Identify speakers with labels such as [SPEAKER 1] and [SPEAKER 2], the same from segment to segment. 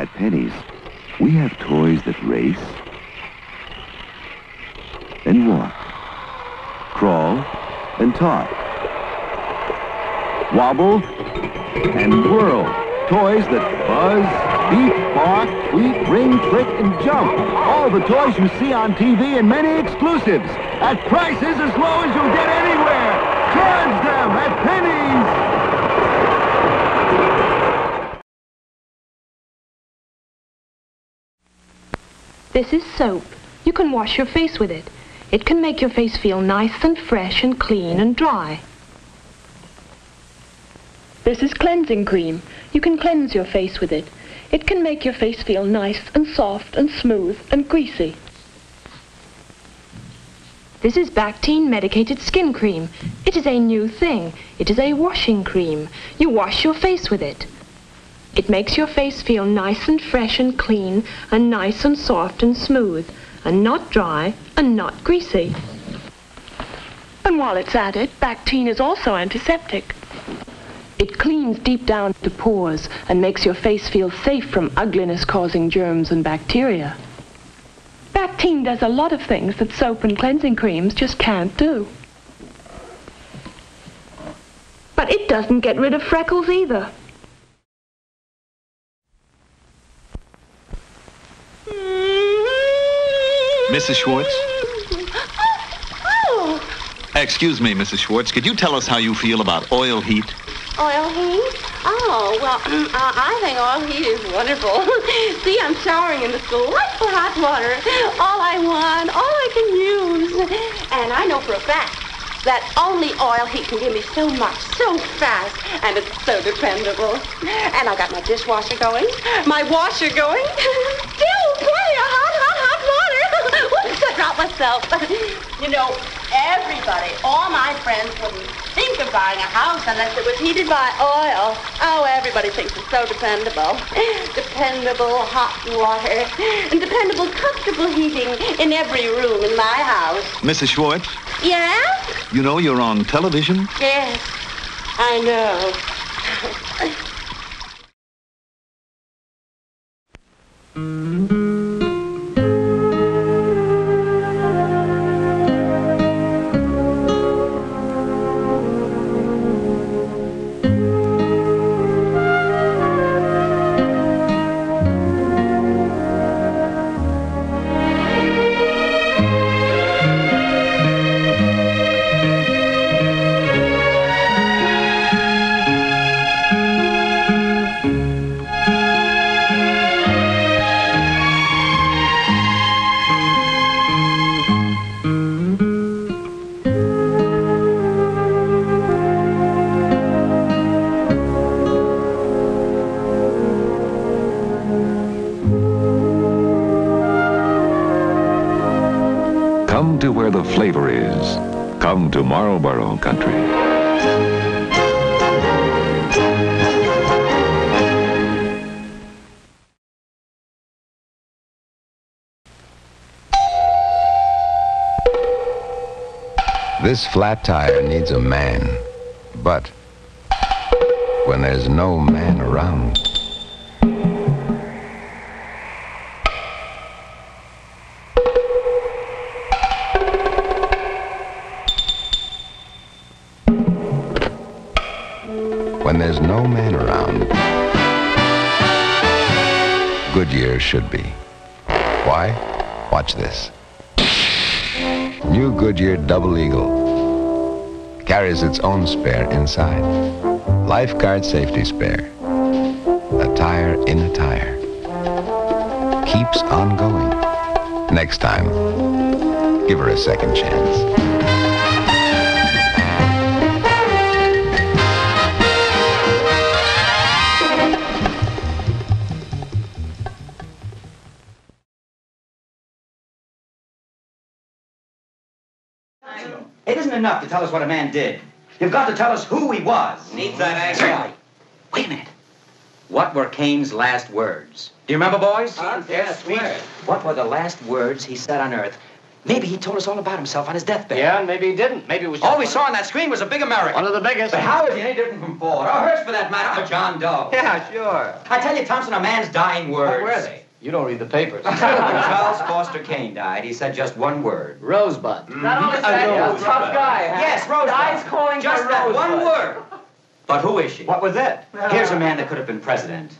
[SPEAKER 1] At Penny's, we have toys that race and walk, crawl and talk, wobble and whirl. Toys that buzz, beep, bark, tweet, ring, click, and jump. All the toys you see on TV and many exclusives at prices as low as you'll get anywhere. Charge them at Penny's.
[SPEAKER 2] This is soap. You can wash your face with it. It can make your face feel nice and fresh and clean and dry. This is cleansing cream. You can cleanse your face with it. It can make your face feel nice and soft and smooth and greasy. This is Pt1 medicated skin cream. It is a new thing. It is a washing cream. You wash your face with it. It makes your face feel nice and fresh and clean and nice and soft and smooth and not dry and not greasy. And while it's at it, Pt1 is also antiseptic. It cleans deep down to pores and makes your face feel safe from ugliness-causing germs and bacteria. Pt1 does a lot of things that soap and cleansing creams just can't do. But it doesn't get rid of freckles either.
[SPEAKER 3] Mrs. Schwartz?
[SPEAKER 4] Oh.
[SPEAKER 3] Excuse me, Mrs. Schwartz. Could you tell us how you feel about oil heat?
[SPEAKER 4] Oil heat? Oh, well, I think oil heat is wonderful. See, I'm showering in the school. What's for hot water? All I want, all I can use. And I know for a fact that only oil heat can give me so much, so fast, and it's so dependable. And I got my dishwasher going, my washer going. Still plenty of hot water. Whoops, I dropped myself. You know, everybody, all my friends wouldn't think of buying a house unless it was heated by oil. Oh, everybody thinks it's so dependable. Dependable hot water and dependable comfortable heating in every room in my house.
[SPEAKER 3] Mrs. Schwartz?
[SPEAKER 4] Yeah?
[SPEAKER 3] You know you're on television?
[SPEAKER 4] Yes, I know.
[SPEAKER 5] Come to where the flavor is. Come to Marlboro Country.
[SPEAKER 6] This flat tire needs a man, but when there's no man around, when there's no man around, Goodyear should be. Why? Watch this. New Goodyear Double Eagle carries its own spare inside. Lifeguard safety spare. A tire in a tire. Keeps on going. Next time, give her a second chance.
[SPEAKER 7] It isn't enough to tell us what a man did. You've got to tell us who he was.
[SPEAKER 8] Needs that angle.
[SPEAKER 7] Wait a minute. What were Cain's last words? Do you remember, boys?
[SPEAKER 8] Yes, sweet.
[SPEAKER 7] What were the last words he said on earth Maybe he told us all about himself on his deathbed.
[SPEAKER 8] Yeah, and maybe he didn't. Maybe it was just
[SPEAKER 7] All we saw on that screen was a big American.
[SPEAKER 8] one of the biggest.
[SPEAKER 7] But how is he any different from Ford? Or Hearst, for that matter? Or John Doe?
[SPEAKER 8] Yeah, sure.
[SPEAKER 7] I tell you, Thompson, a man's dying words.
[SPEAKER 8] What were they? You don't read the papers.
[SPEAKER 7] When Charles Foster Kane died, he said just one word.
[SPEAKER 8] Rosebud.
[SPEAKER 9] That all he said?
[SPEAKER 8] Yeah,
[SPEAKER 9] Tough guy, huh?
[SPEAKER 7] Yes, Rosebud.
[SPEAKER 9] Guys calling
[SPEAKER 7] just
[SPEAKER 9] for
[SPEAKER 7] that
[SPEAKER 9] Rosebud.
[SPEAKER 7] one word. But who is she?
[SPEAKER 8] What was it?
[SPEAKER 7] Here's a man that could have been president,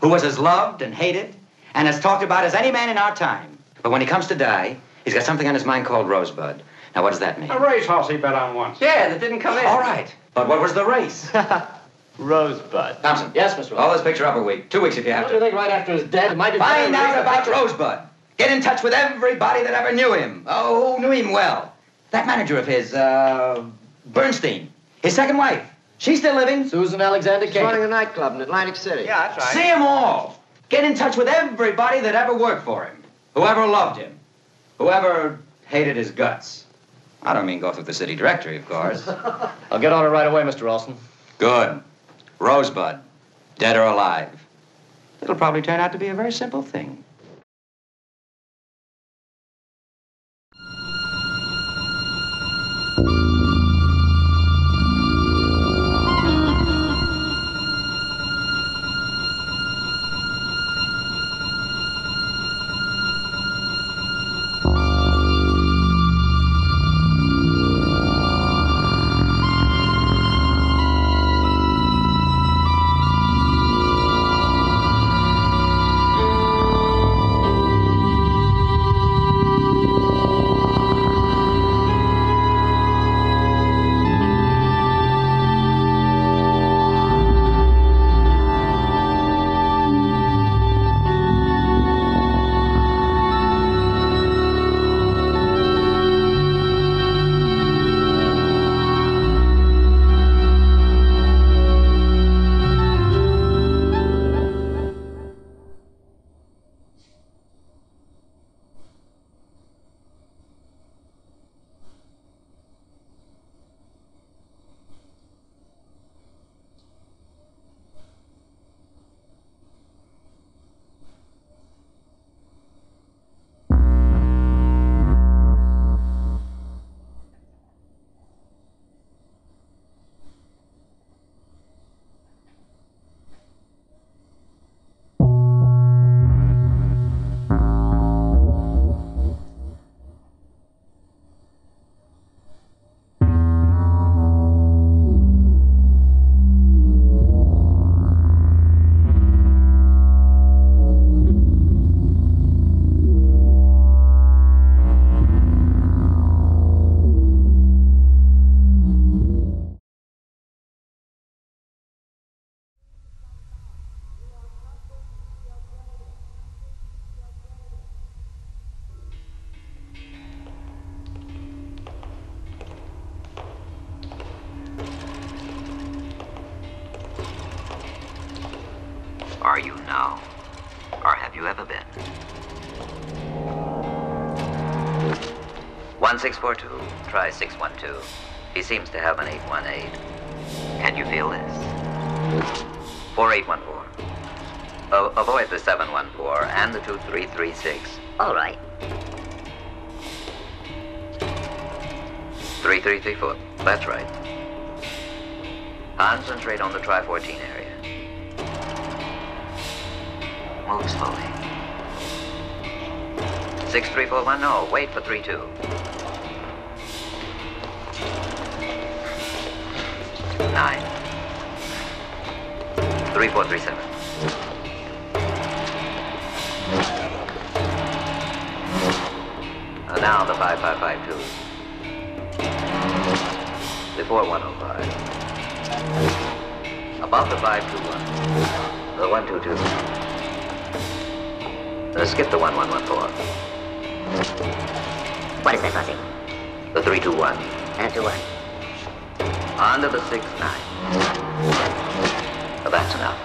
[SPEAKER 7] who was as loved and hated and as talked about as any man in our time. But when he comes to die, he's got something on his mind called Rosebud. Now, what does that mean?
[SPEAKER 8] A racehorse he bet on once.
[SPEAKER 9] Yeah, that didn't come in.
[SPEAKER 7] All right. But what was the race?
[SPEAKER 8] Rosebud.
[SPEAKER 7] Thompson.
[SPEAKER 8] Yes, Mr.
[SPEAKER 7] Hold this picture up a week. 2 weeks if you have
[SPEAKER 8] Don't you
[SPEAKER 7] to.
[SPEAKER 8] think right after his death, it might be
[SPEAKER 7] Find
[SPEAKER 8] better to
[SPEAKER 7] out
[SPEAKER 8] raise
[SPEAKER 7] about
[SPEAKER 8] the picture?
[SPEAKER 7] Rosebud. Get in touch with everybody that ever knew him. Oh, who knew him well. That manager of his, Bernstein. His second wife. She's still living.
[SPEAKER 8] Susan Alexander
[SPEAKER 9] He's
[SPEAKER 8] Kane.
[SPEAKER 9] running a nightclub in Atlantic City.
[SPEAKER 8] Yeah, that's right.
[SPEAKER 7] See them all. Get in touch with everybody that ever worked for him. Whoever loved him. Whoever hated his guts. I don't mean go through the city directory, of course.
[SPEAKER 8] I'll get on it right away, Mr. Ralston.
[SPEAKER 7] Good. Rosebud. Dead or alive. It'll probably turn out to be a very simple thing.
[SPEAKER 10] Are you now? Or have you ever been? 1642, try 612. He seems to have an 818. Can you feel this? 4814. Avoid the 714 and the 2336. All right. 3334. That's right. Concentrate on the Tri-14 area. Move slowly. 6341, no, wait for 32. 9. 3437. Now the 5552. The 4105. Above the 521. The 122. Skip the 1114.
[SPEAKER 11] What is that crossing?
[SPEAKER 10] The 321.
[SPEAKER 11] And 21.
[SPEAKER 10] On to the 69. That's enough.